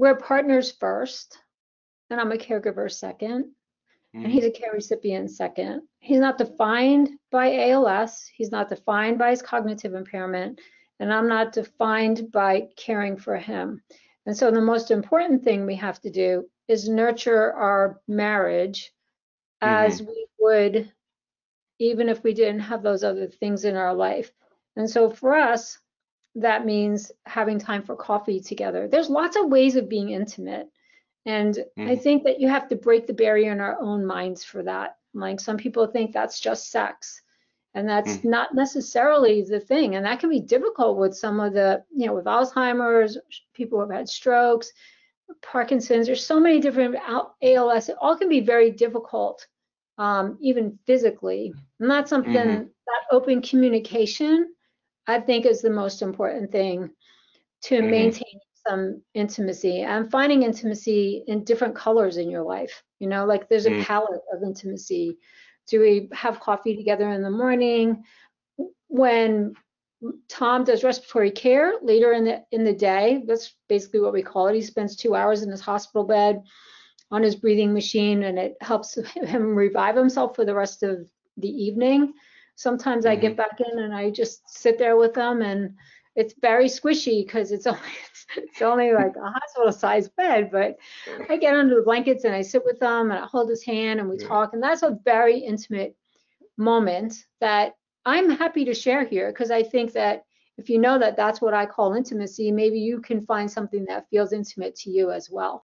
we're partners first, and I'm a caregiver second, and he's a care recipient second. He's not defined by ALS. He's not defined by his cognitive impairment, and I'm not defined by caring for him. And so the most important thing we have to do is nurture our marriage as we would even if we didn't have those other things in our life. And so for us, that means having time for coffee together. There's lots of ways of being intimate. And I think that you have to break the barrier in our own minds for that. Like some people think that's just sex, and that's not necessarily the thing. And that can be difficult with some of the, with Alzheimer's, people who have had strokes, Parkinson's. There's so many different ALS. It all can be very difficult, even physically. And that's something, that open communication, I think, is the most important thing to maintain some intimacy, and finding intimacy in different colors in your life. Like there's a palette of intimacy. Do we have coffee together in the morning? When Tom does respiratory care later in the day, that's basically what we call it. He spends 2 hours in his hospital bed on his breathing machine, and it helps him revive himself for the rest of the evening. Sometimes I get back in and I just sit there with him, and it's very squishy because it's only like a hospital-sized bed, but I get under the blankets and I sit with him and I hold his hand and we talk, and that's a very intimate moment that I'm happy to share here, because I think that if you know that that's what I call intimacy, maybe you can find something that feels intimate to you as well.